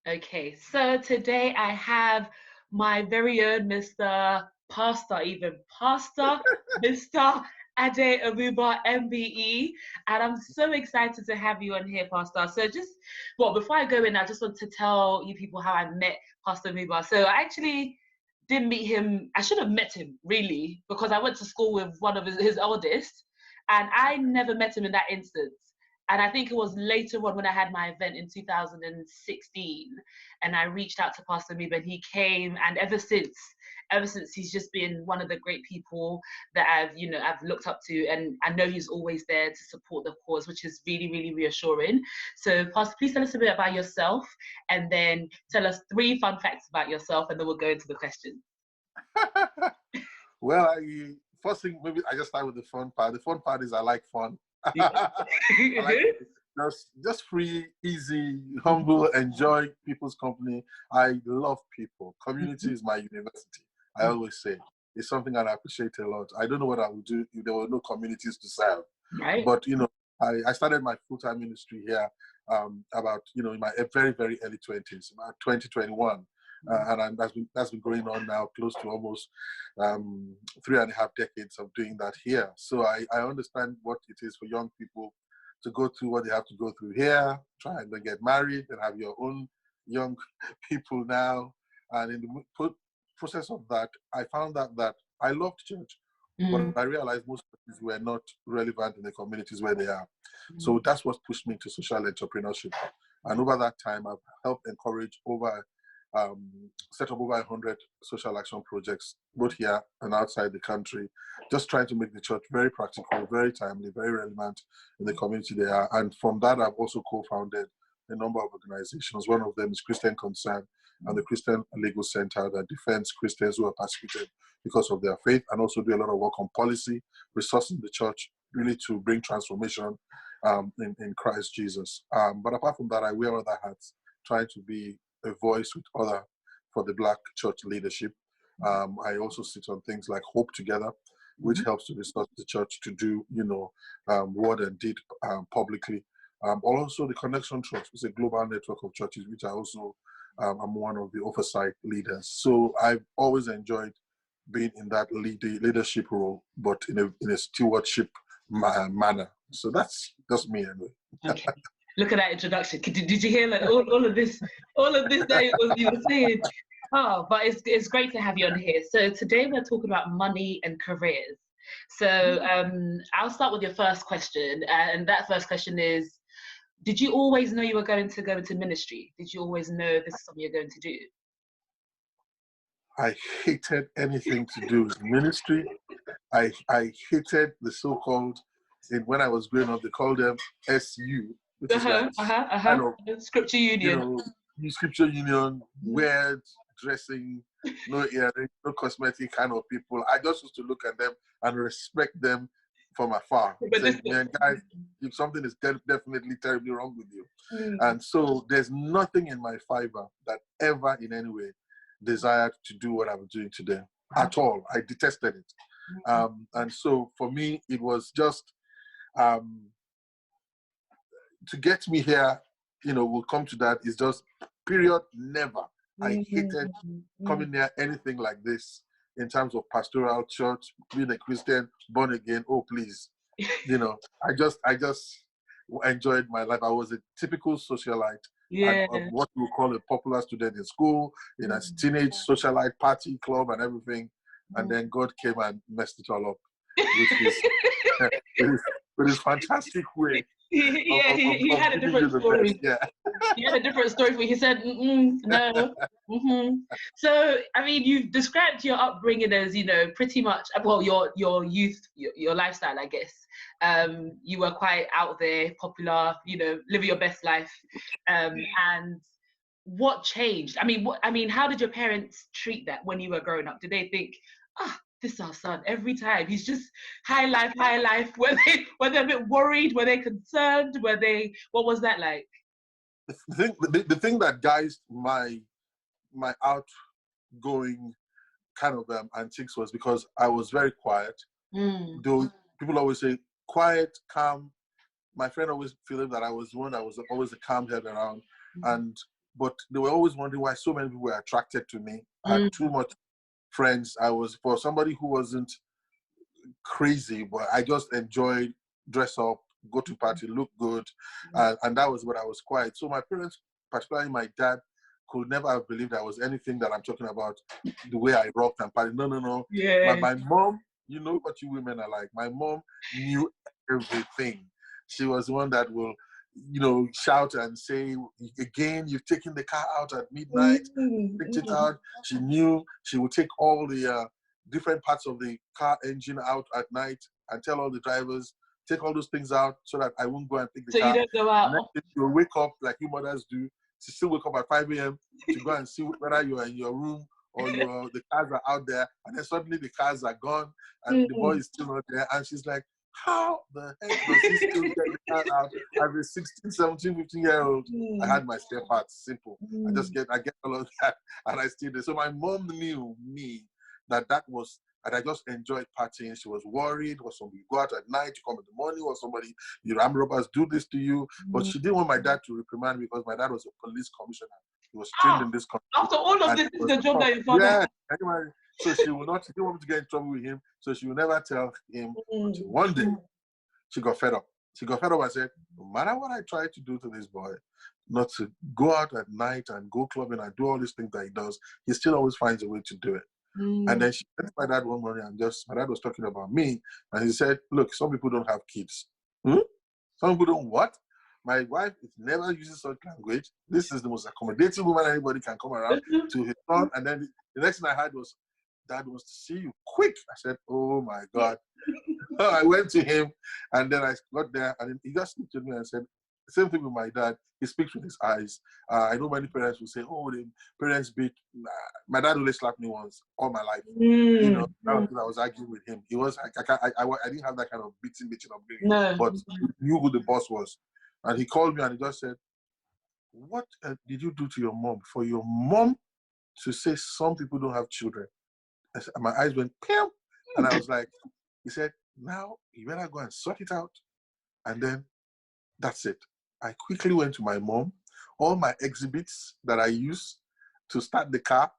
Okay, so today I have my very own Pastor Mr. Ade Omooba MBE, and I'm so excited to have you on here, Pastor. So before I go in, I just want to tell you people how I met Pastor Omooba. So I actually didn't meet him. I should have met him really because I went to school with one of his eldest, and I never met him in that instance. And I think it was later on when I had my event in 2016, and I reached out to Pastor Mib, and he came. And ever since, he's just been one of the great people that I've looked up to, and I know he's always there to support the cause, which is really, really reassuring. So, Pastor, please tell us a bit about yourself, and then tell us 3 fun facts about yourself, and then we'll go into the question. Well, first thing, maybe I just start with the fun part. The fun part is I like fun. I like just free, easy, humble, enjoy people's company. I love people. Community is my university. I always say it's something that I appreciate a lot. I don't know what I would do if there were no communities to serve. Right. But I started my full-time ministry here about in my very, very early 20s, about 2021. And that's been going on now close to almost 3.5 decades of doing that here. So I understand what it is for young people to go through what they have to go through here, try and then get married and have your own young people now. And in the process of that, I found that I loved church, but I realized most churches were not relevant in the communities where they are. So that's what pushed me to social entrepreneurship. And over that time, I've helped encourage set up over 100 social action projects, both here and outside the country, just trying to make the church very practical, very timely, very relevant in the community they are. And from that, I've also co-founded a number of organizations. One of them is Christian Concern and the Christian Legal Center that defends Christians who are persecuted because of their faith, and also do a lot of work on policy, resourcing the church, really to bring transformation in Christ Jesus. But apart from that, I wear other hats, trying to be a voice for the Black church leadership. I also sit on things like Hope Together, which helps to resource the church to do, word and deed publicly. Also, the Connection Trust is a global network of churches, which I also am one of the oversight leaders. So I've always enjoyed being in that leadership role, but in a stewardship manner. So that's just me anyway. Okay. Look at that introduction. Did you hear like all of this that you were saying? Oh, but it's great to have you on here. So today we're talking about money and careers. So I'll start with your first question, and that first question is: did you always know you were going to go into ministry? Did you always know this is something you're going to do? I hated anything to do with ministry. I hated the so-called, when I was growing up, they called them SU, which is like kind of Scripture Union. Scripture Union, weird dressing, no earring, no cosmetic kind of people. I just used to look at them and respect them from afar. Saying, man, guys, if something is definitely terribly wrong with you. And so there's nothing in my fiber that ever in any way desired to do what I'm doing today at all. I detested it. And so for me, it was just to get me here, we'll come to that, is just period, never. I hated coming near anything like this in terms of pastoral church, being a Christian, born again. Oh, please. I just enjoyed my life. I was a typical socialite. Yeah. What we call a popular student in school, in a teenage socialite party club and everything. And then God came and messed it all up, which is with his fantastic way. He had a different story. Yeah. He had a different story for you. He said, no. So, I mean, you've described your upbringing as, pretty much, well, your youth, your lifestyle, I guess. You were quite out there, popular, living your best life. And what changed? I mean, how did your parents treat that when you were growing up? Did they think, this is our son every time? He's just high life. Were they a bit worried? Were they concerned? What was that like? The thing that guides my outgoing kind of antics was because I was very quiet. Though people always say quiet, calm. My friend always feeling that I was one that was always a calm head around. And but they were always wondering why so many people were attracted to me. I had too much friends. I was, for somebody who wasn't crazy, but I just enjoyed dress up, go to party, look good, and that was what I was quiet. So my parents, particularly my dad, could never have believed I was anything that I'm talking about, the way I rocked and party. No, no, no. Yeah. My mom, you know what you women are like. My mom knew everything. She was the one that will, you know, shout and say, again, you've taken the car out at midnight, picked it out. She knew. She would take all the different parts of the car engine out at night and tell all the drivers, take all those things out so that I won't go and pick the car. So you don't go out. Next day, you'll wake up like you mothers do. To still wake up at 5 a.m. to go and see whether you're in your room or the cars are out there, and then suddenly the cars are gone and the boy is still not there, and she's like, how the heck does he still get the car out? As a 16, 17, 15-year-old, I had my spare parts, simple. I get all of that, and I still did. So my mom knew me, that was, and I just enjoyed partying. She was worried, was somebody go out at night, you come in the morning, or somebody, you armed robbers do this to you. But she didn't want my dad to reprimand me because my dad was a police commissioner. He was trained in this country. After all of this, is the job that you found. Yeah, anyway, so she didn't want me to get in trouble with him, so she would never tell him. Until one day, she got fed up. She got fed up and said, no matter what I try to do to this boy, not to go out at night and go clubbing and do all these things that he does, he still always finds a way to do it. And then she went to my dad one morning and my dad was talking about me, and he said, look, some people don't have kids. Some people don't what? My wife never uses such language. This is the most accommodating woman anybody can come around to his son. And then the next thing I heard was, Dad wants to see you quick. I said, oh my God. I went to him, and then I got there, and he just looked at me and said, the same thing with my dad. He speaks with his eyes. I know many parents will say, oh, the parents beat. My dad only slapped me once all my life. You know, I was arguing with him. He was, I didn't have that kind of beating upbringing, but he knew who the boss was. And he called me and he just said, what did you do to your mom? For your mom to say some people don't have children? My eyes went, pew, and I was like, he said, now you better go and sort it out. And then that's it. I quickly went to my mom, all my exhibits that I use to start the car,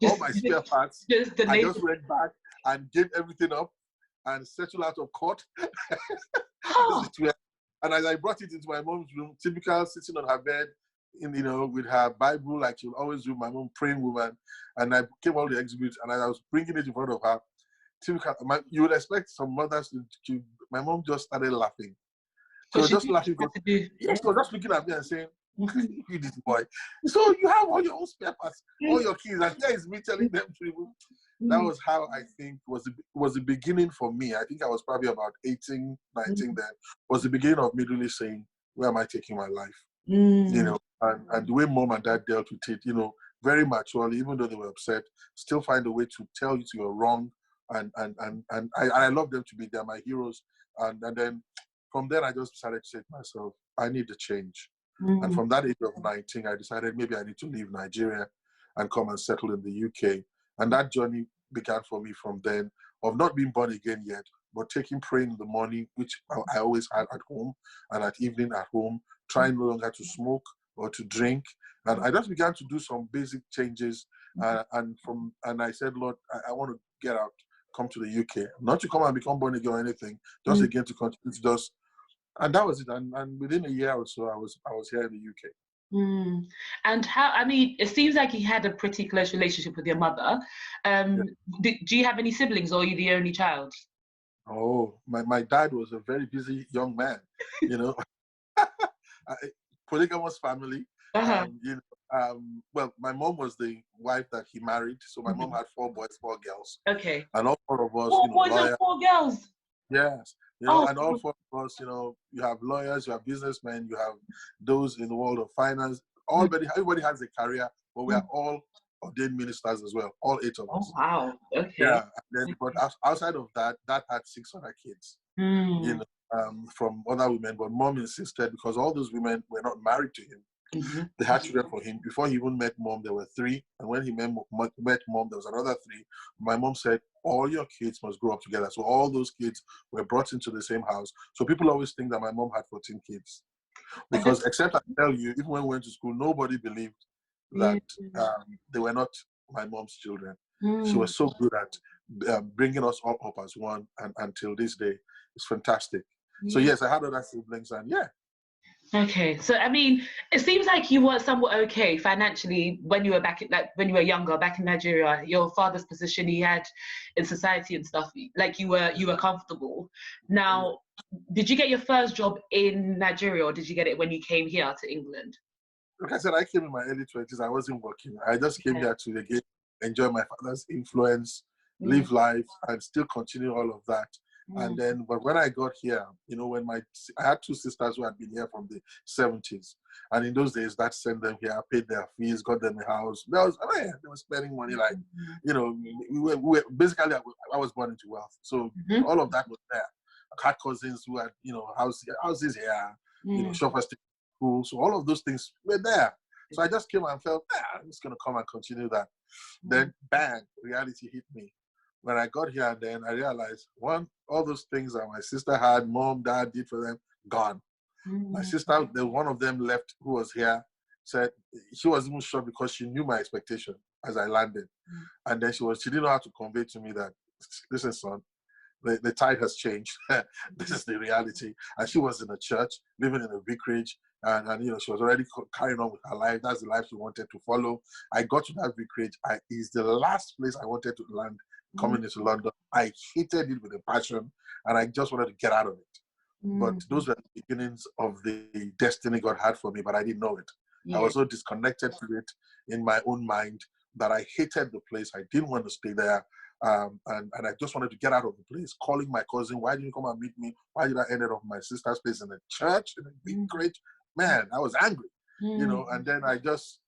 all my spare parts. I just went back and gave everything up and settled out of court. And as I brought it into my mom's room, typical sitting on her bed, with her Bible, like she'll always do, my mom, praying woman. And I gave all the exhibits, and as I was bringing it in front of her, typical, you would expect some mothers to my mom just started laughing. So just laughing. Yes, she was just looking at me and saying, you this boy. So you have all your own spare parts, all your keys, and here is me telling them to remove. That was how I think was the beginning for me. I think I was probably about 18, 19 then. Was the beginning of me really saying, where am I taking my life? And the way mom and dad dealt with it, very maturely, even though they were upset, still find a way to tell you you're wrong. And I love them to be there, my heroes. And then from there, I just decided to say to myself, I need to change. And from that age of 19, I decided maybe I need to leave Nigeria and come and settle in the UK. And that journey began for me from then, of not being born again yet, but taking praying in the morning, which I always had at home, and at evening at home, trying no longer to smoke or to drink. And I just began to do some basic changes. And I said, Lord, I want to get out, come to the UK, not to come and become born again or anything, just again to continue to just. And that was it. And within a year or so, I was here in the UK. And it seems like you had a pretty close relationship with your mother. Do you have any siblings, or are you the only child? Oh, my dad was a very busy young man, polygamous family. Well, my mom was the wife that he married. So my mom had 4 boys, 4 girls. Okay. And all 4 of us, 4 boys and 4 girls. Yes. And all 4 of us, you have lawyers, you have businessmen, you have those in the world of finance. Everybody has a career, but we are all ordained ministers as well, all 8 of us. Oh, wow. Okay. Yeah. But outside of that had 6 other kids, from other women. But mom insisted, because all those women were not married to him. They had children for him. Before he even met mom, there were 3. And when he met mom, there was another 3. My mom said, all your kids must grow up together. So all those kids were brought into the same house. So people always think that my mom had 14 kids. Because except I tell you, even when we went to school, nobody believed that they were not my mom's children. She was so good at bringing us all up as one, and until this day, it's fantastic. So yes, I had other siblings, and yeah. Okay, so I mean, it seems like you were somewhat okay financially when you were when you were younger, back in Nigeria. Your father's position he had in society and stuff, like you were comfortable. Now, did you get your first job in Nigeria, or did you get it when you came here to England? Like I said, I came in my early 20s. I wasn't working. I just came here to again enjoy my father's influence, live life, and still continue all of that. And then, but when I got here, you know, I had two sisters who had been here from the 70s, and in those days, that sent them here, paid their fees, got them a house. They were spending money like, you know, we were basically, I was born into wealth, so all of that was there. I had cousins who had, you know, houses here, you know, shoppers school, so all of those things were there. So I just came and felt, I'm just gonna come and continue that. Then bang, reality hit me. When I got here, then I realized, one, all those things that my sister had, mom, dad did for them, gone. My sister, one of them left who was here, said she was even shocked because she knew my expectation as I landed. And then she didn't know how to convey to me that, listen, son, the tide has changed. This is the reality. And she was in a church, living in a vicarage, and you know, she was already carrying on with her life. That's the life she wanted to follow. I got to that vicarage. It's the last place I wanted to land coming into London. I hated it with a passion, and I just wanted to get out of it. But those were the beginnings of the destiny God had for me, but I didn't know it. I was so disconnected to it in my own mind that I hated the place. I didn't want to stay there. And I just wanted to get out of the place, calling my cousin, why didn't you come and meet me? Why did I end up my sister's place in a church, in a big great? Man, I was angry, you know, and then I just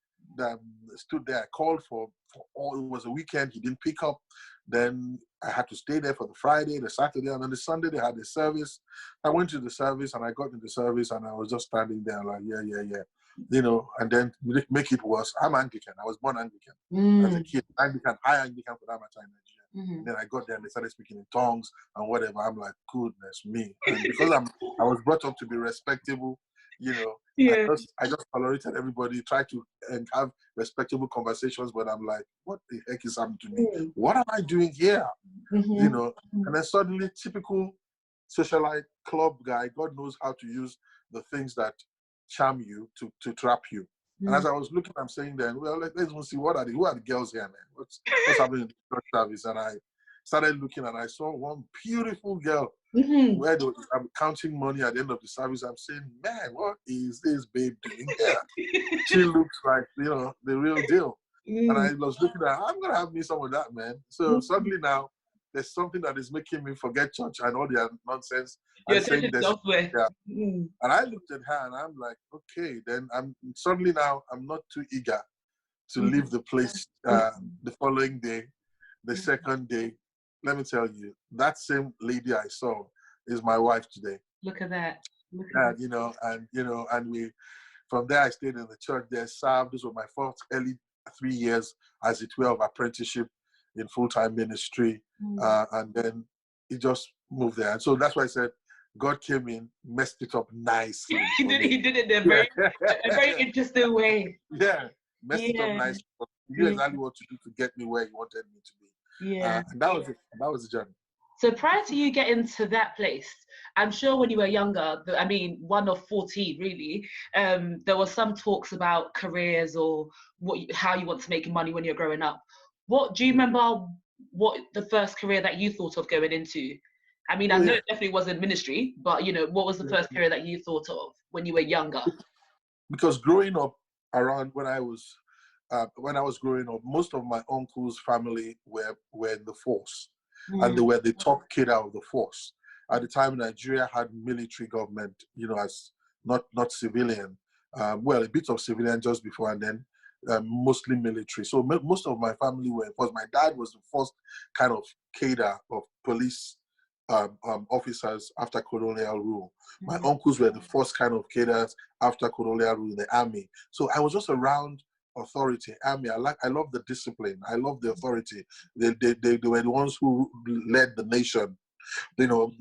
stood there. I called for all, it was a weekend, he didn't pick up. Then I had to stay there for the Friday, the Saturday, and then the Sunday they had the service. I went to the service and I got into the service and I was just standing there like, yeah. You know, and then make it worse. I'm Anglican. I was born Anglican as a kid. Anglican, high Anglican for that time in Nigeria. And then I got there and they started speaking in tongues and whatever. I'm like, goodness me. And because I was brought up to be respectable, you know, I just tolerated everybody, tried to have respectable conversations, but I'm like, what the heck is happening to me? What am I doing here? You know, and then suddenly, typical socialite club guy, God knows how to use the things that charm you to trap you. And as I was looking, I'm saying then, well, let's even see who are the girls here, man? What's happening in the church service? And I started looking and I saw one beautiful girl where I'm counting money at the end of the service. I'm saying, man, what is this babe doing here? She looks like, you know, the real deal. And I was looking at her, I'm gonna have me some of that, man. So suddenly now there's something that is making me forget church and all the nonsense. You're taking software. And I looked at her and I'm like, okay, then I'm not too eager to leave the place the following day, the second day. Let me tell you, that same lady I saw is my wife today. Look at that. You know, and we, from there I stayed in the church there, served. This was my first early 3 years as it were of apprenticeship in full-time ministry. And then it just moved there. And so that's why I said God came in, messed it up nicely. He did it in a very interesting way. Yeah, messed it up nicely. He knew exactly what to do to get me where he wanted me to be. And that was it. That was the journey. So prior to you getting to that place, I'm sure when you were younger, I mean, one of 14 really, there was some talks about careers or how you want to make money when you're growing up. Do you remember what the first career that you thought of going into? I mean, I know it definitely wasn't ministry, but you know, what was the first career that you thought of when you were younger? Because growing up around when I was growing up, most of my uncles' family were in the force. And they were the top cadre of the force. At the time, Nigeria had military government, you know, as not civilian. Well, a bit of civilian just before, and then mostly military. So most of my family were, because my dad was the first kind of cadre of police officers after colonial rule. My uncles were the first kind of cadres after colonial rule in the army. So I was just around authority, army. I love the discipline. I love the authority. They were the ones who led the nation. You know,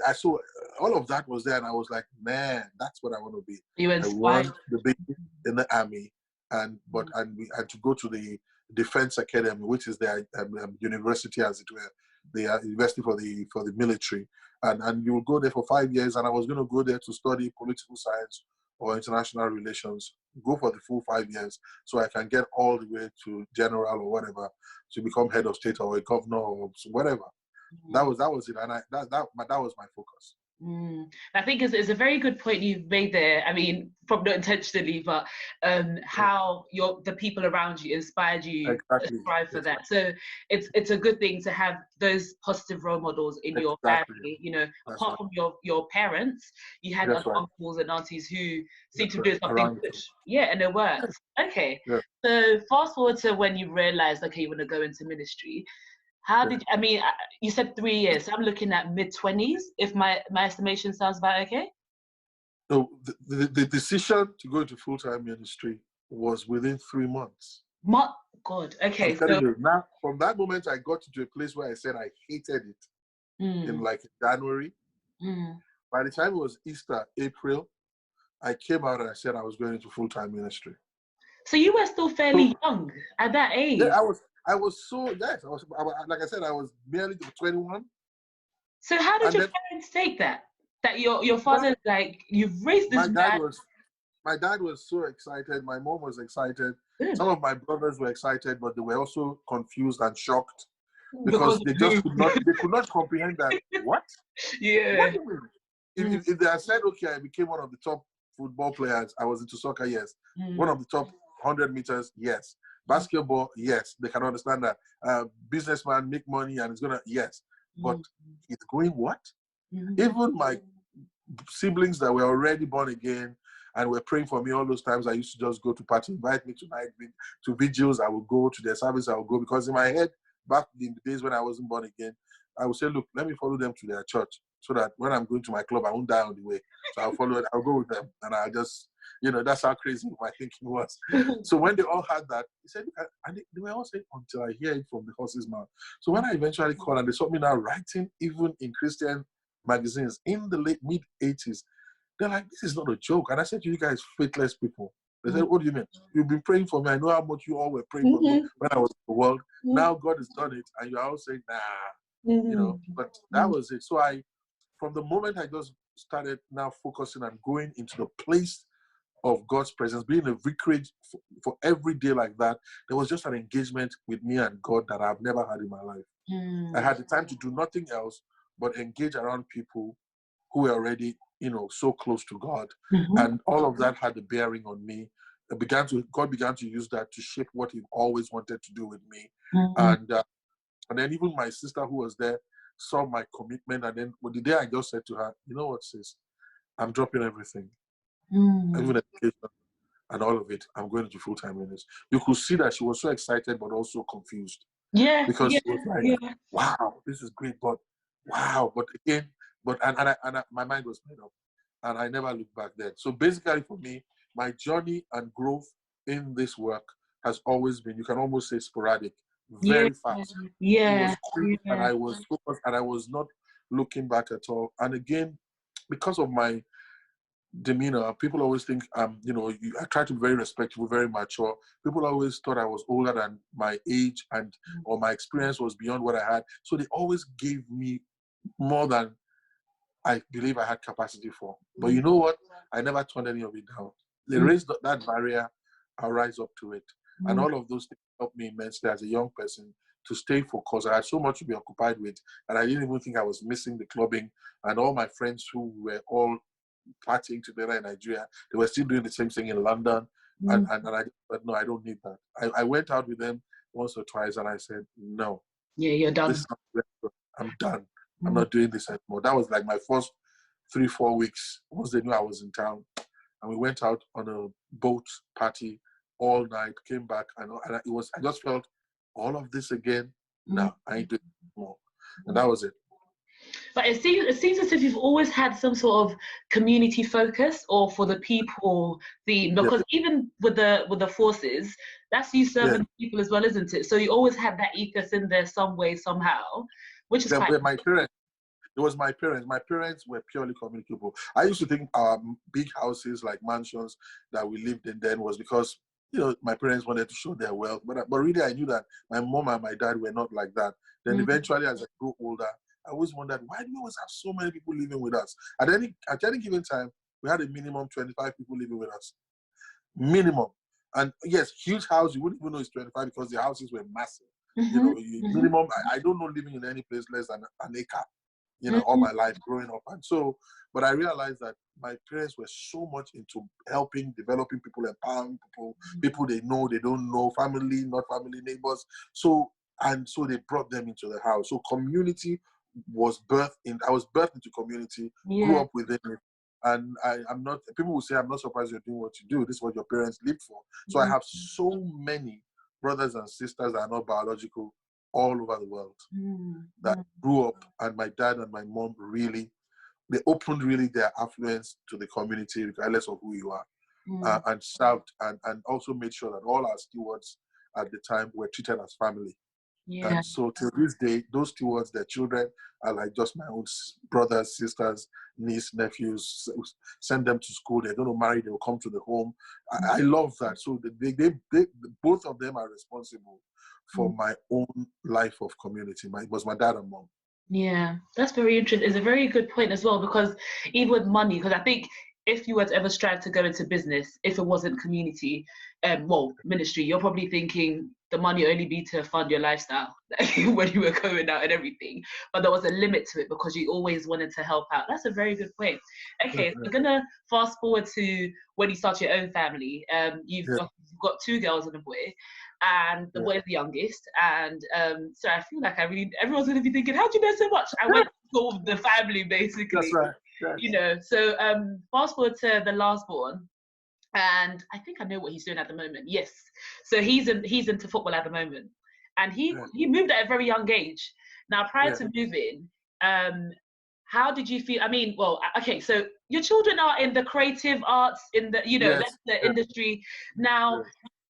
I saw all of that was there, and I was like, man, that's what I want to be. You I inspired. want to be in the army, and to go to the Defense Academy, which is the university, as it were, the university for the military, and you will go there for 5 years. And I was going to go there to study political science or international relations, go for the full 5 years, so I can get all the way to general or whatever, to become head of state or a governor or whatever. That was it, and that was my focus. I think it's a very good point you've made there. I mean, probably not intentionally, but how the people around you inspired you to strive for that. So it's a good thing to have those positive role models in your family. You know, apart from your parents, you had other uncles and aunties who seem to do something which, and it worked. Okay, so fast forward to when you realized, okay, you want to go into ministry. How did I mean? You said 3 years. So I'm looking at mid-20s, if my estimation sounds about okay. So the decision to go into full-time ministry was within 3 months. God, okay. I'm telling you, now from that moment, I got to a place where I said I hated it in like January. By the time it was Easter, April, I came out and I said I was going into full-time ministry. So you were still fairly young at that age. Yeah, I was so, yes, like I said, I was barely 21. So how did your parents take that? That your father, like, you've raised this man? My dad was so excited. My mom was excited. Some of my brothers were excited, but they were also confused and shocked because they just could not comprehend that. What? Yeah. What do you mean? If they had said, okay, I became one of the top football players, I was into soccer, yes. One of the top 100 meters, yes. Basketball, yes, they can understand that. Businessman, make money, and it's gonna, yes. But it's going what? Even my siblings that were already born again and were praying for me all those times, I used to just go to party, invite me to vigils. I would go to their service. I would go because in my head, back in the days when I wasn't born again, I would say, look, let me follow them to their church so that when I'm going to my club, I won't die on the way. So I'll follow it. I'll go with them, and I'll just. That's how crazy my thinking was. So when they all had that, he said, and they were all saying, until I hear it from the horse's mouth. So when I eventually called and they saw me now writing, even in Christian magazines in the late mid-80s, they're like, this is not a joke. And I said to you guys, faithless people. They said, what do you mean? You've been praying for me. I know how much you all were praying for me when I was in the world. Now God has done it. And you're all saying, nah, but that was it. So from the moment I just started now focusing on going into the place of God's presence, being a vicarage for every day like that, there was just an engagement with me and God that I've never had in my life. I had the time to do nothing else but engage around people who were already, so close to God. And all of that had a bearing on me. God began to use that to shape what He always wanted to do with me. And then even my sister who was there saw my commitment. And then the day I just said to her, you know what, sis, I'm dropping everything. Even education and all of it, I'm going into full-time ministry. You could see that she was so excited but also confused. Yeah. Because she was like, wow, this is great, but wow. But again, my mind was made up. And I never looked back then. So basically for me, my journey and growth in this work has always been, you can almost say sporadic, very fast. It was quick, and I was focused, and I was not looking back at all. And again, because of my demeanor, people always think I try to be very respectful, very mature. People always thought I was older than my age, or my experience was beyond what I had. So they always gave me more than I believe I had capacity for. But you know what? I never turned any of it down. They raised that barrier, I rise up to it. And all of those things helped me immensely as a young person to stay focused. I had so much to be occupied with, and I didn't even think I was missing the clubbing. And all my friends who were all partying together in Nigeria, they were still doing the same thing in London. But no, I don't need that. I went out with them once or twice, and I said, no. Yeah, you're done. I'm done. I'm not doing this anymore. That was like my first 3-4 weeks. Once they knew I was in town, and we went out on a boat party all night, came back, and I just felt all of this again. No, I ain't doing it anymore. And that was it. But it seems as if you've always had some sort of community focus, or for the people because even with the forces, that's you serving people as well, isn't it? So you always have that ethos in there some way, somehow, which is quite. My parents, It was my parents. My parents were purely communicable. I used to think our big houses, like mansions that we lived in then, was because, you know, my parents wanted to show their wealth. But really, I knew that my mom and my dad were not like that. Then eventually, as I grew older, I always wondered, why do we always have so many people living with us? At any given time, we had a minimum 25 people living with us. Minimum. And yes, huge house, you wouldn't even know it's 25 because the houses were massive. You know, minimum, I don't know living in any place less than an acre, you know, all my life growing up. And so, but I realized that my parents were so much into helping, developing people, empowering people, people they know, they don't know, family, not family, neighbors. So they brought them into the house. So community was birthed in, I was birthed into community, grew up within it. And I'm not, people will say, I'm not surprised you're doing what you do. This is what your parents lived for. So I have so many brothers and sisters that are not biological all over the world that grew up, and my dad and my mom really, they opened really their affluence to the community regardless of who you are, and served and also made sure that all our stewards at the time were treated as family. And so to this day, those stewards, their children are like just my own brothers, sisters, niece, nephews. Send them to school. They're going to marry. They'll come to the home. I love that. So they both of them are responsible for my own life of community. It was my dad and mom. Yeah, that's very interesting. It's a very good point as well, because even with money, because I think if you were to ever strive to go into business, if it wasn't community, ministry, you're probably thinking the money only be to fund your lifestyle when you were going out and everything. But there was a limit to it because you always wanted to help out. That's a very good point. Okay, so we're gonna fast forward to when you start your own family. You've got 2 girls and a boy, and the boy is the youngest. And so I feel like everyone's gonna be thinking, how do you know so much? I went to the family basically. That's right. Yes. You know, so fast forward to the last born, and I think I know what he's doing at the moment. Yes, so he's into football at the moment, and he moved at a very young age. Now, prior to moving, how did you feel? I mean, well, okay, so your children are in the creative arts, in the that's the industry. Now,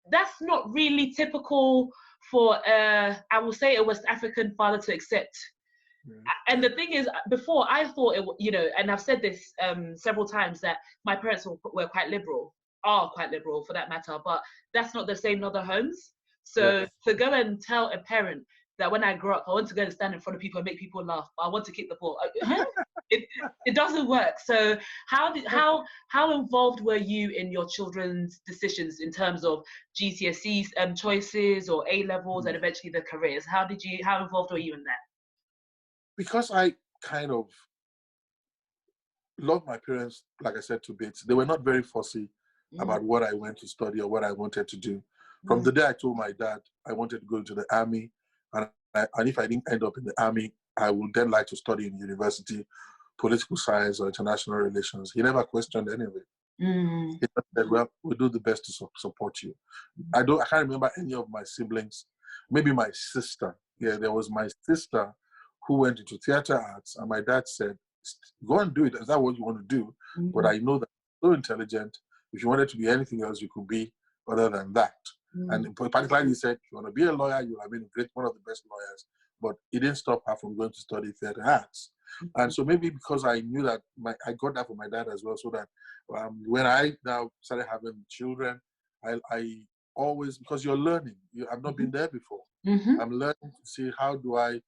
that's not really typical for I will say a West African father to accept. And the thing is, before I thought it, and I've said this several times, that my parents were quite liberal, are quite liberal for that matter, but that's not the same in other homes. So to go and tell a parent that when I grow up, I want to go and stand in front of people and make people laugh, but I want to kick the ball, it doesn't work. So how involved were you in your children's decisions in terms of GCSEs choices or A levels and eventually the careers? How involved were you in that? Because I kind of love my parents, like I said, to bits. They were not very fussy about what I went to study or what I wanted to do. From the day I told my dad I wanted to go into the army, and if I didn't end up in the army, I would then like to study in university, political science or international relations. He never questioned any of it. He just said, well, we'll do the best to support you. I can't remember any of my siblings. Maybe my sister. Yeah, there was my sister who went into theater arts, and my dad said, go and do it. Is that what you want to do? But I know that you're so intelligent. If you wanted to be anything else, you could be other than that. And particularly, he said, if you want to be a lawyer, you'll have been one of the best lawyers. But it didn't stop her from going to study theater arts. And so maybe because I knew that, I got that from my dad as well, so that when I now started having children, I always, because you're learning. I've not been there before. I'm learning to see how do I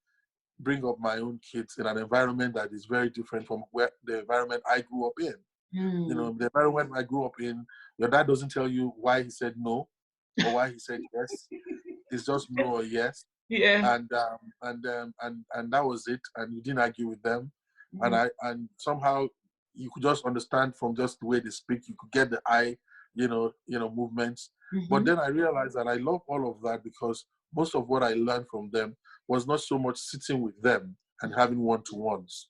bring up my own kids in an environment that is very different from the environment I grew up in. The environment I grew up in, your dad doesn't tell you why he said no or why he said yes. It's just no or yes. And that was it. And you didn't argue with them. And somehow you could just understand from just the way they speak. You could get the eye, movements. But then I realized that I love all of that because most of what I learned from them was not so much sitting with them and having one-to-ones.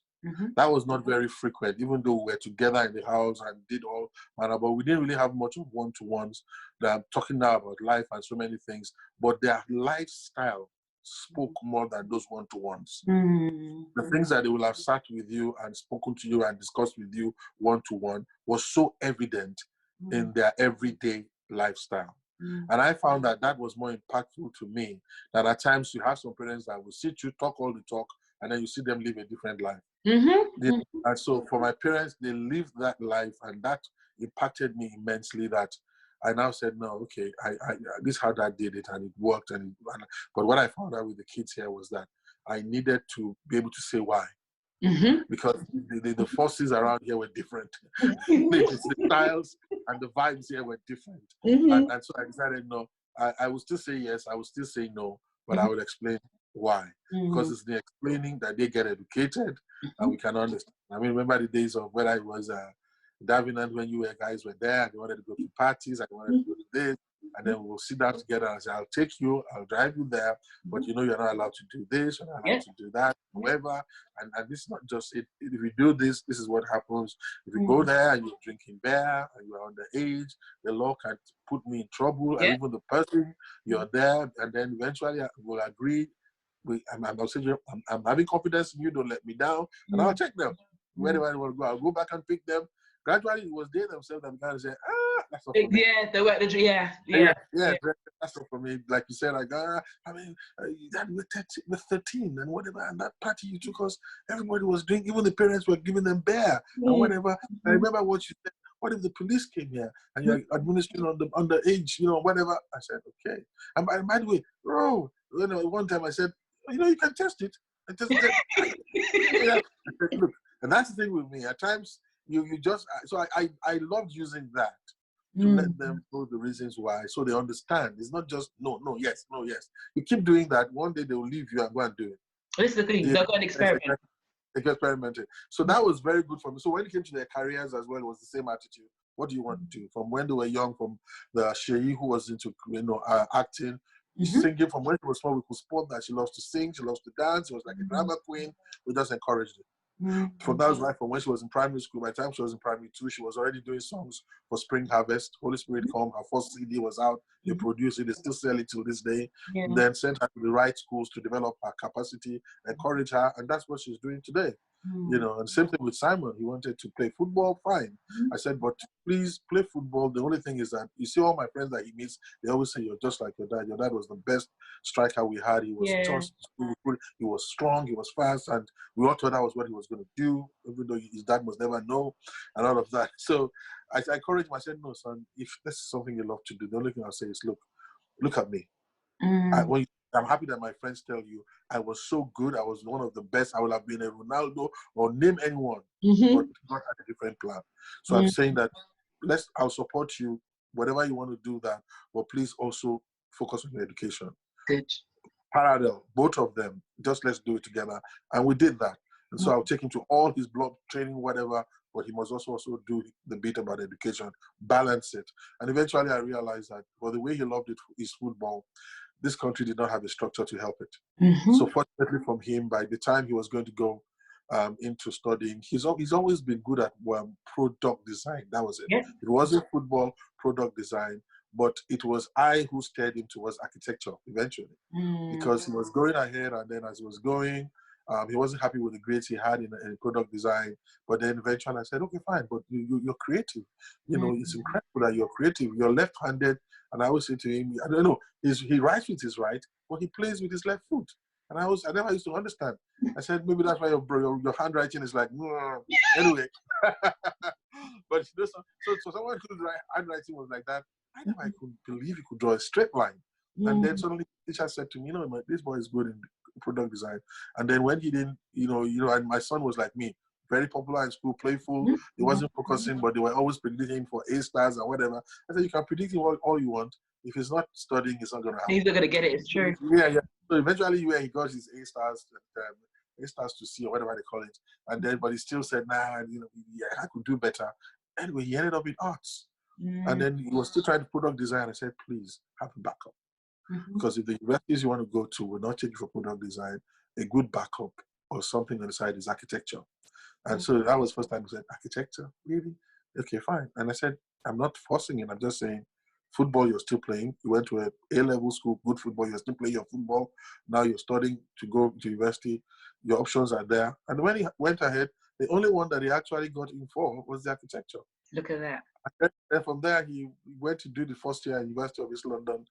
That was not very frequent, even though we were together in the house and did all manner, but we didn't really have much of one-to-ones. I'm talking now about life and so many things, but their lifestyle spoke more than those one-to-ones. The things that they will have sat with you and spoken to you and discussed with you one-to-one was so evident in their everyday lifestyle. And I found that was more impactful to me, that at times you have some parents that will sit you, talk all the talk, and then you see them live a different life. Yeah. And so for my parents, they lived that life, and that impacted me immensely. That I now said, no, okay, this is how Dad did it, and it worked. But what I found out with the kids here was that I needed to be able to say why, because the forces around here were different. The styles and the vibes here were different, and so I decided, no, I will still say yes, I will still say no, but I will explain why. Because it's the explaining that they get educated and we can understand. I mean, remember the days of when I was Davenant, when you guys were there and you wanted to go to parties and you wanted to go to this, and then we'll sit down together and say, I'll take you, I'll drive you there, but you know you're not allowed to do this, you're not allowed to do that, however. And this is not just it. If you do this, this is what happens. If you go there and you're drinking beer and you're underage, the law can put me in trouble, and even the person you're there, and then eventually I will agree. I'm having confidence in you, don't let me down, and I'll take them. Wherever I want to go, I'll go back and pick them. Gradually, it was they themselves that began to say, that's not for me. Yeah, they work, That's not for me. Like you said, like, Dad, we're 13 and whatever, and that party you took us, everybody was doing, even the parents were giving them beer and whatever. I remember what you said, what if the police came here and you're administering on the underage, whatever. I said, okay. And by the way, bro, one time I said, you can test it. I tested it. I said, look, and that's the thing with me. At times, you just, so I loved using that to let them know the reasons why, so they understand. It's not just no, yes, no, yes. You keep doing that, one day they will leave you and go and do it. This is the thing, they'll go and experiment. Experimented. So that was very good for me. So when it came to their careers as well, it was the same attitude. What do you want to do? From when they were young, from the Sheyi who was into acting, singing. From when she was small, we could spot that she loves to sing, she loves to dance. She was like a drama queen. We just encouraged it. From that was right from when she was in primary school. By the time she was in primary 2, she was already doing songs for Spring Harvest. Holy Spirit Come, her first CD was out. They produced it. They still sell it till this day. And then sent her to the right schools to develop her capacity, encourage her, and that's what she's doing today. And same thing with Simon. He wanted to play football, fine. I said, but please play football. The only thing is that you see all my friends that he meets, they always say, you're just like your dad. Your dad was the best striker we had. He was just, he was strong, he was fast, and we all thought that was what he was going to do, even though his dad must never know, and all of that. So I encouraged him. I said, no, son, if this is something you love to do, the only thing I'll say is, look at me. I'm happy that my friends tell you I was so good. I was one of the best. I would have been a Ronaldo or name anyone, but God had a different plan. So I'm saying that I'll support you, whatever you want to do that, but please also focus on your education. Good. Parallel, both of them. Just let's do it together. And we did that. And so I'll take him to all his blog training, whatever, but he must also do the bit about education, balance it. And eventually I realized that, well, the way he loved it is football. This country did not have a structure to help it. So fortunately from him, by the time he was going to go into studying, he's always been good at product design. That was it. Yeah. It wasn't football, product design, but it was I who steered him towards architecture eventually, because he was going ahead, and then as he was going, he wasn't happy with the grades he had in product design. But then eventually I said, okay, fine, but you're creative. It's incredible that you're creative. You're left-handed. And I always say to him, I don't know, he writes with his right, but he plays with his left foot. And I never used to understand. I said, maybe that's why your handwriting is like, anyway. But so someone whose handwriting was like that, I never could believe he could draw a straight line. And then suddenly the teacher said to me, this boy is good in product design. And then when he didn't, and my son was like me, very popular in school, playful. He wasn't focusing, but they were always predicting him for A stars and whatever. I said, you can predict him all you want. If he's not studying, it's not going to happen. He's not going to get it. It's true. Yeah. So eventually, he got his A stars to C or whatever they call it. And then, but he still said, I could do better. Anyway, he ended up in arts. And then he was still trying to product design. I said, please have a backup. Because if the universities you want to go to will not take you for product design, a good backup or something on the side is architecture. And so that was the first time he said, architecture? Really? Okay, fine. And I said, I'm not forcing it. I'm just saying, football, you're still playing. You went to A-level school, good football. You're still playing your football. Now you're studying to go to university. Your options are there. And when he went ahead, the only one that he actually got in for was the architecture. Look at that. And from there, he went to do the first year at University of East London,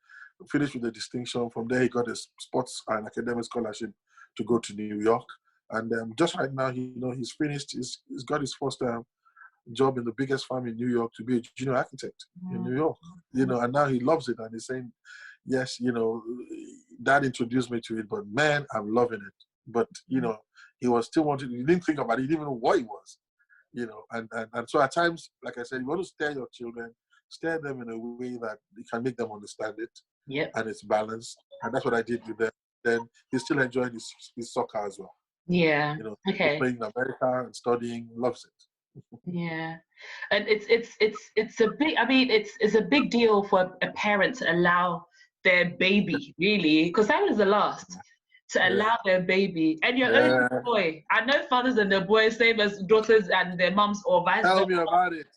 finished with a distinction. From there, he got a sports and academic scholarship to go to New York. And just right now, he's finished. He's got his first job in the biggest firm in New York to be a junior architect in New York. And now he loves it, and he's saying, yes, Dad introduced me to it, but man, I'm loving it. But he was still wanting. He didn't think about it. He didn't even know what it was. And so at times, like I said, you want to steer your children, steer them in a way that you can make them understand it. Yep. And it's balanced. And that's what I did with them. Then he's still enjoying his soccer as well. Yeah. Okay. Playing in America and studying, loves it. Yeah. And it's a big, I mean, it's a big deal for a parent to allow their baby, really, because that was the last, to allow their baby and your own boy. I know fathers and their boys, same as daughters and their mums, or vice versa. Tell me about it.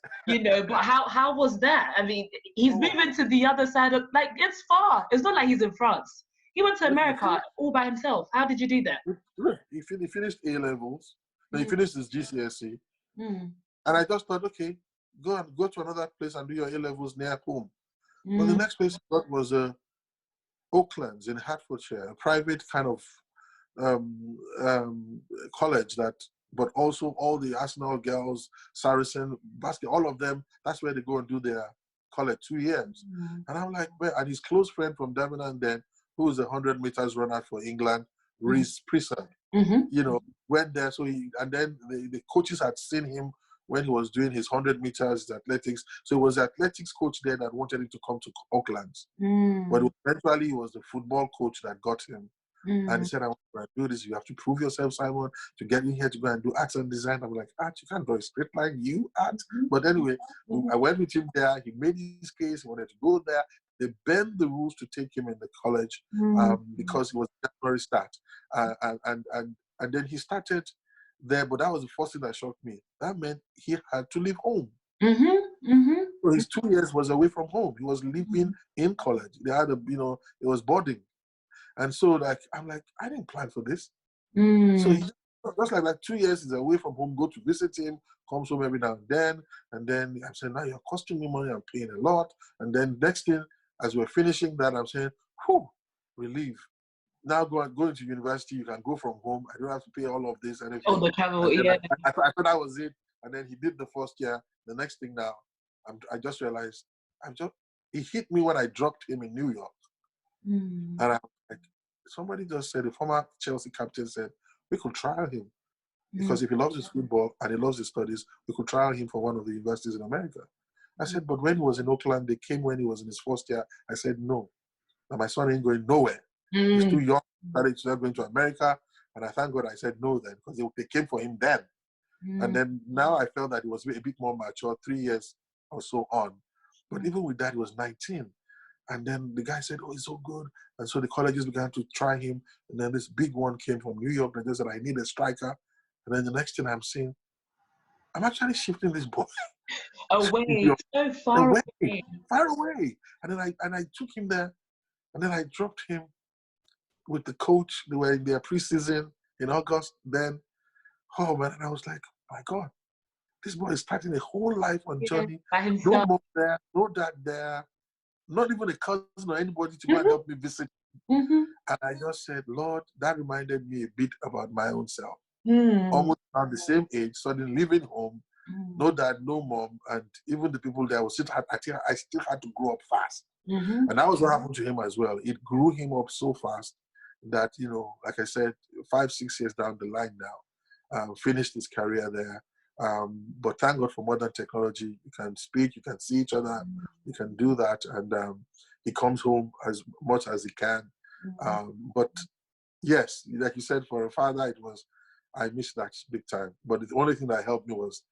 But how was that? I mean, he's moving to the other side of, like, it's far. It's not like he's in France. He went to America all by himself. How did you do that? He finished A-levels. Then he finished his GCSE. And I just thought, okay, go to another place and do your A-levels near home. But the next place he got was Oaklands in Hertfordshire, a private kind of college but also all the Arsenal girls, Saracen, basket, all of them, that's where they go and do their college, 2 years. And I'm like, well, and his close friend from Davenham then, who is a 100 meters runner for England, Reece Priesand, went there. So and then the coaches had seen him when he was doing his 100 meters athletics. So it was the athletics coach there that wanted him to come to Oaklands. But eventually it was the football coach that got him. And he said, I want to do this. You have to prove yourself, Simon, to get in here to go and do arts and design. I'm like, art, you can't draw a straight line, you art. But anyway, I went with him there. He made his case. He wanted to go there. They bent the rules to take him in the college because it was a January start. And then he started there, but that was the first thing that shocked me. That meant he had to leave home. So his 2 years was away from home. He was living in college. They had it was boarding. And so, like, I'm like, I didn't plan for this. So he just like 2 years is away from home, go to visit him, comes home every now and then I'm saying, now you're costing me money, I'm paying a lot. And then next thing, as we're finishing that, I'm saying, whew, relief. Now going to university, you can go from home. I don't have to pay all of this and everything. Oh, the travel, I thought that was it. And then he did the first year. The next thing now, I just realized, he hit me when I dropped him in New York. And I'm like, somebody just said, the former Chelsea captain said, we could trial him. Because if he loves his football and he loves his studies, we could trial him for one of the universities in America. I said, but when he was in Oakland, they came when he was in his first year. I said, no. And my son ain't going nowhere. He's too young, started going to America. And I thank God I said no then, because they came for him then. And then now I felt that he was a bit more mature, 3 years or so on. But even with that, he was 19. And then the guy said, oh, he's so good. And so the colleges began to try him. And then this big one came from New York and they said, I need a striker. And then the next thing I'm seeing, I'm actually shifting this boy away, so far away. Far away. And then I took him there, and then I dropped him with the coach. They were in their preseason in August. Then, oh man, and I was like, my God, this boy is starting a whole life on journey. By himself. No mom there, no dad there, not even a cousin or anybody to go and help me visit. And I just said, Lord, that reminded me a bit about my own self. Almost around the same age, suddenly leaving home, no dad, no mom, and even the people there, I still had to grow up fast. And that was what happened to him as well. It grew him up so fast that, like I said, 5-6 years down the line now, finished his career there. But thank God for modern technology. You can speak, you can see each other, you can do that, and he comes home as much as he can. But yes, like you said, for a father, I missed that big time. But the only thing that helped me was,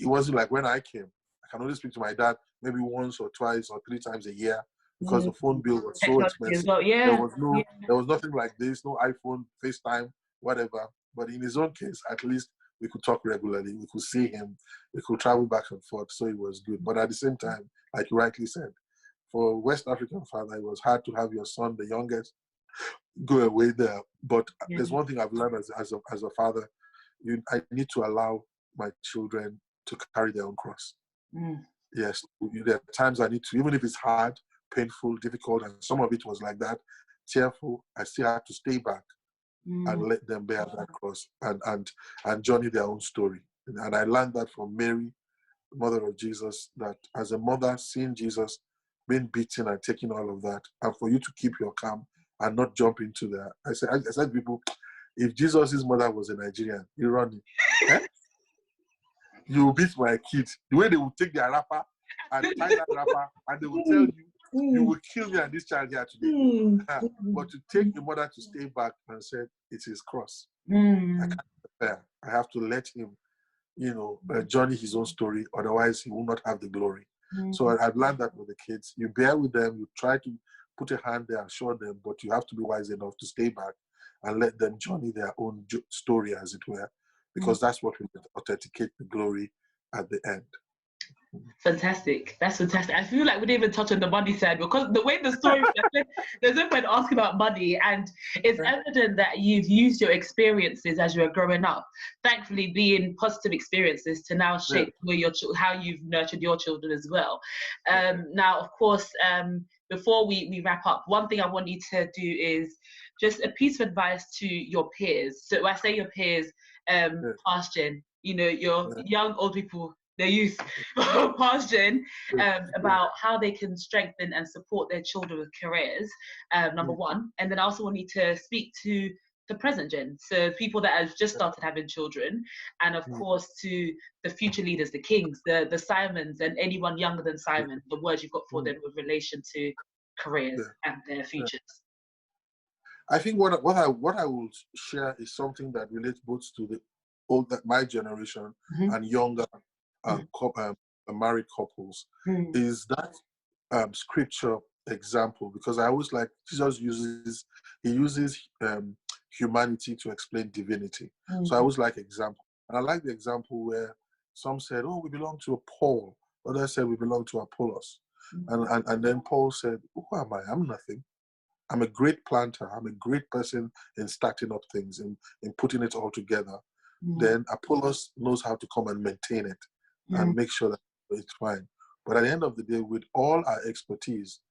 it wasn't like when I came. I can only speak to my dad maybe once or twice or 3 times a year because the phone bill was so expensive. Well, there was nothing like this, no iPhone, FaceTime, whatever. But in his own case, at least we could talk regularly. We could see him. We could travel back and forth. So it was good. But at the same time, like you rightly said, for a West African father, it was hard to have your son, the youngest, go away there. But there's one thing I've learned as a father. I need to allow my children to carry their own cross. Yes, there are times I need to, even if it's hard, painful, difficult, and some of it was like that, tearful, I still had to stay back and let them bear that cross and journey their own story. And I learned that from Mary, the mother of Jesus, that as a mother, seeing Jesus being beaten and taking all of that, and for you to keep your calm and not jump into that. I said to people, if Jesus' mother was a Nigerian, you run it. Eh? You will beat my kids. The way they will take their wrapper and tie that wrapper, and they will tell you, you will kill me and this child here today. But to take the mother to stay back and say, it is cross. I can't prepare. I have to let him, journey his own story. Otherwise, he will not have the glory. So I've learned that with the kids. You bear with them. You try to put a hand there and show them, but you have to be wise enough to stay back and let them journey their own story, as it were, because that's what will authenticate the glory at the end. Fantastic. That's fantastic. I feel like we didn't even touch on the money side, because the way the story, there's no point asking about money, and it's evident that you've used your experiences as you were growing up, thankfully being positive experiences, to now shape where how you've nurtured your children as well. Now, of course, before we wrap up, one thing I want you to do is just a piece of advice to your peers. So when I say your peers, past gen, your young, old people, the youth, past gen, about how they can strengthen and support their children with careers, number one. And then I also want you to speak to the present gen, so people that have just started having children, and of course to the future leaders, the kings, the Simons, and anyone younger than Simon, the words you've got for them with relation to careers and their futures. I think what I will share is something that relates both to my generation and younger married couples, is that scripture example, because I always like Jesus uses humanity to explain divinity. So I always like example, and I like the example where some said, "Oh, we belong to Paul," others said we belong to Apollos, and then Paul said, "Who am I? I'm nothing. I'm a great planter. I'm a great person in starting up things and in putting it all together. Then Apollos knows how to come and maintain it and make sure that it's fine. But at the end of the day, with all our expertise,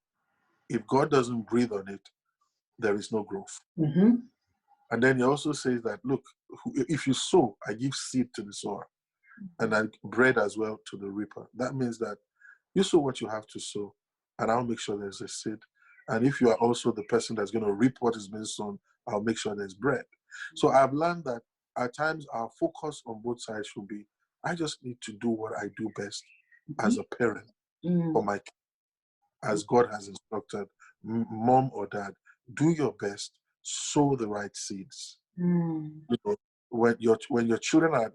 if God doesn't breathe on it, there is no growth." And then he also says that, look, if you sow, I give seed to the sower and I bread as well to the reaper. That means that you sow what you have to sow, and I'll make sure there's a seed. And if you are also the person that's going to reap what is being sown, I'll make sure there's bread. So I've learned that at times our focus on both sides should be, I just need to do what I do best as a parent for my kids, as God has instructed. Mom or dad, do your best, sow the right seeds. When your children are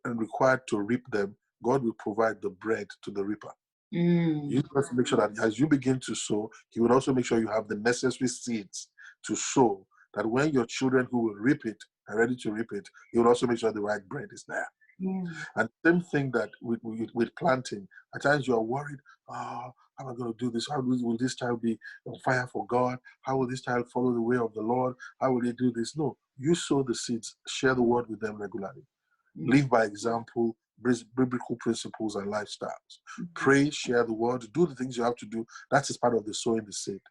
required to reap them, God will provide the bread to the reaper. You have to make sure that as you begin to sow, He will also make sure you have the necessary seeds to sow, that when your children who will reap it are ready to reap it, He will also make sure the right bread is there. And same thing that with planting, at times you are worried, how am I going to do this? How will this child be on fire for God? How will this child follow the way of the Lord? How will they do this? No, you sow the seeds, share the word with them regularly. Live by example, biblical principles and lifestyles. Pray, share the word, do the things you have to do. That is part of the sowing the seed.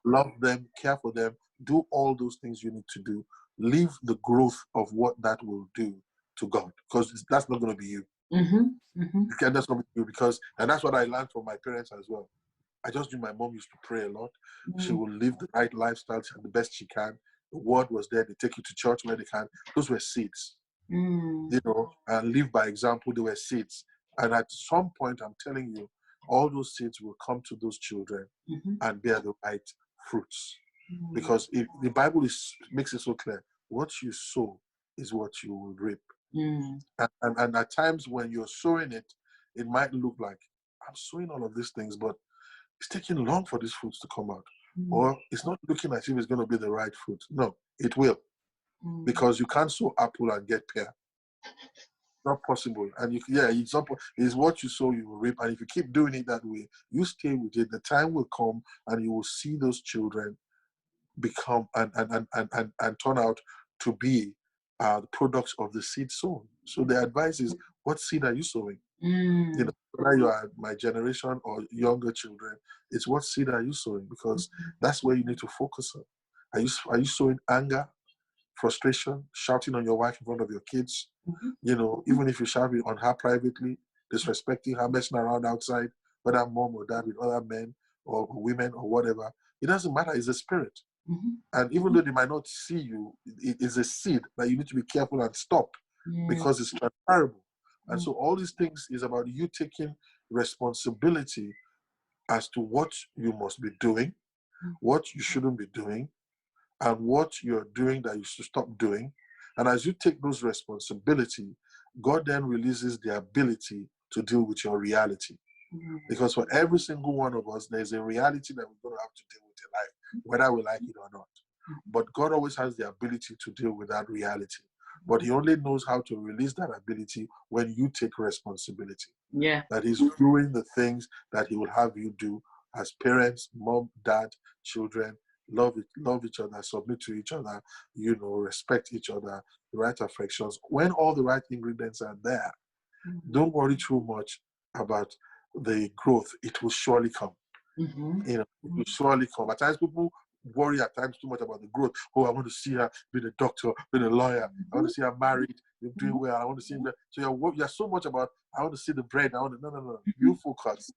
Love them, care for them, do all those things you need to do. Leave the growth of what that will do to God, because that's not going to be you. That's not going to be you, and that's what I learned from my parents as well. I just knew my mom used to pray a lot. She will live the right lifestyle the best she can. The word was there. They take you to church where they can. Those were seeds. And live by example. They were seeds. And at some point, I'm telling you, all those seeds will come to those children and bear the right fruits. Because the Bible makes it so clear, what you sow is what you will reap. And at times when you're sowing it, it might look like, I'm sowing all of these things, but it's taking long for these fruits to come out. Or it's not looking as if it's going to be the right fruit. No, it will. Because you can't sow apple and get pear. Not possible. And it's what you sow, you will reap. And if you keep doing it that way, you stay with it, the time will come and you will see those children become and turn out to be the products of the seed sown. So the advice is, what seed are you sowing? Whether you are my generation or younger children, it's what seed are you sowing? Because that's where you need to focus on. Are you sowing anger? frustration, shouting on your wife in front of your kids, you know, even if you shout on her privately, disrespecting her, messing around outside, whether mom or dad with other men or women or whatever, it doesn't matter. It's a spirit. And even though they might not see you, it is a seed that you need to be careful and stop because it's transferable. And so all these things is about you taking responsibility as to what you must be doing, what you shouldn't be doing, and what you're doing that you should stop doing. And as you take those responsibility, God then releases the ability to deal with your reality. Because for every single one of us, there's a reality that we're going to have to deal with in life, whether we like it or not. But God always has the ability to deal with that reality. But he only knows how to release that ability when you take responsibility. Yeah. That he's doing the things that he will have you do as parents, mom, dad, children. Love each other, submit to each other, you know, respect each other, the right affections. When all the right ingredients are there, don't worry too much about the growth. It will surely come. You know, it will surely come. At times people worry at times too much about the growth. Oh, I want to see her being a doctor, being a lawyer. I want to see her married, doing well. I want to see her. So you're so much about, I want to see the bread. No. You focus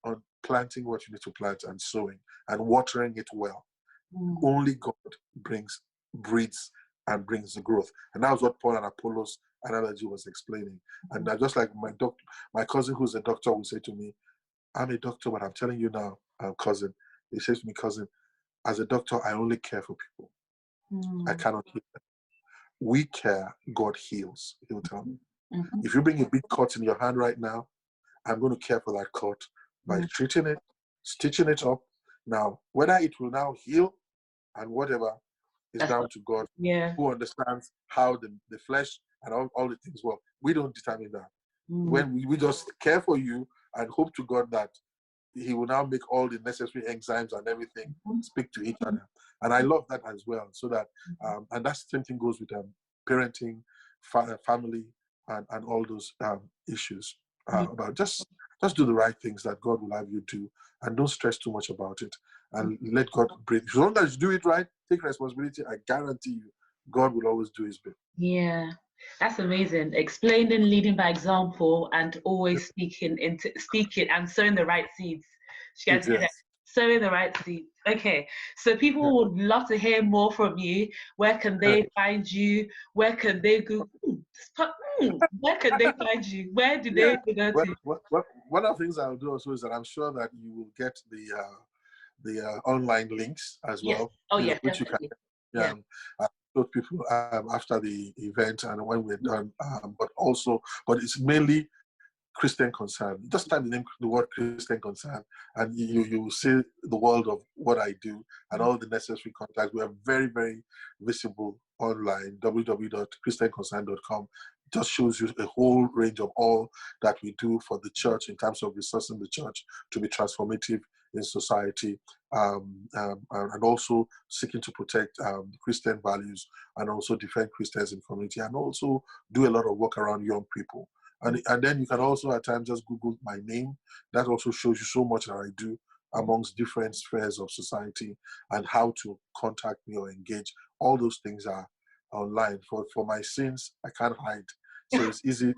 on planting what you need to plant and sowing and watering it well. Only God breeds and brings the growth. And that was what Paul and Apollos analogy was explaining. And just like my cousin who's a doctor will say to me, I'm a doctor, but I'm telling you now, cousin, he says to me, cousin, as a doctor, I only care for people. I cannot heal them. We care, God heals, he'll tell me. If you bring a big cut in your hand right now, I'm going to care for that cut by treating it, stitching it up. Now, whether it will now heal and whatever is down to God, who understands how the flesh and all the things work. We don't determine that. When we just care for you and hope to God that he will now make all the necessary enzymes and everything speak to each other. And I love that as well. So that, and that same thing goes with parenting, family, and all those issues. About just do the right things that God will have you do, and don't stress too much about it, and let God breathe. As long as you do it right, take responsibility. I guarantee you, God will always do his bit. Yeah, that's amazing. Explaining, leading by example, and always speaking and sowing the right seeds. You guys hear that? Sowing the right seeds. Okay, so people would love to hear more from you. Where can they find you? Where can they go? Where can they find you? Where do they go to? One of the things I'll do also is that I'm sure that you will get the online links as well. Oh yeah, which definitely. you can show people after the event and when we're done. But it's mainly Christian Concern. Just type the word Christian Concern, and you will see the world of what I do and all the necessary contacts. We are very, very visible online. www.christianconcern.com just shows you a whole range of all that we do for the church in terms of resourcing the church to be transformative in society, and also seeking to protect Christian values and also defend Christians in community, and also do a lot of work around young people. And then you can also at times just Google my name. That also shows you so much that I do amongst different spheres of society and how to contact me or engage. All those things are online. For my sins, I can't hide. So it's easy.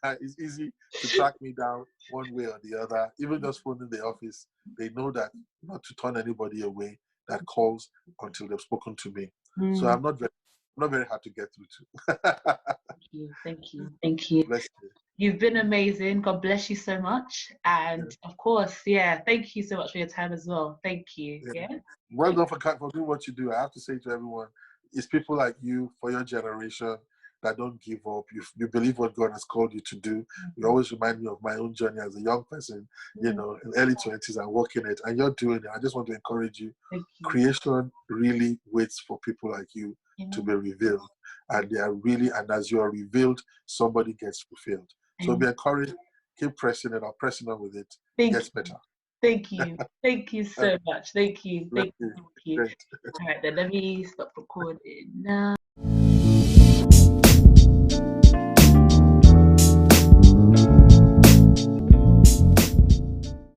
It's easy to track me down one way or the other. Even just phoning the office, they know that not to turn anybody away that calls until they've spoken to me. So I'm not very hard to get through to. Thank you. Bless you. You've been amazing. God bless you so much. And of course, thank you so much for your time as well. Thank you. Well done for doing what you do. I have to say to everyone, it's people like you for your generation that don't give up. You believe what God has called you to do. You always remind me of my own journey as a young person, in early 20s and working it. And you're doing it. I just want to encourage you. Creation really waits for people like you to be revealed. And they are really, and as you are revealed, somebody gets fulfilled. So be encouraged, keep pressing it or pressing on with it. It gets better. Thank you. Thank you so much. Thank you. Thank you. All right, then let me stop recording now.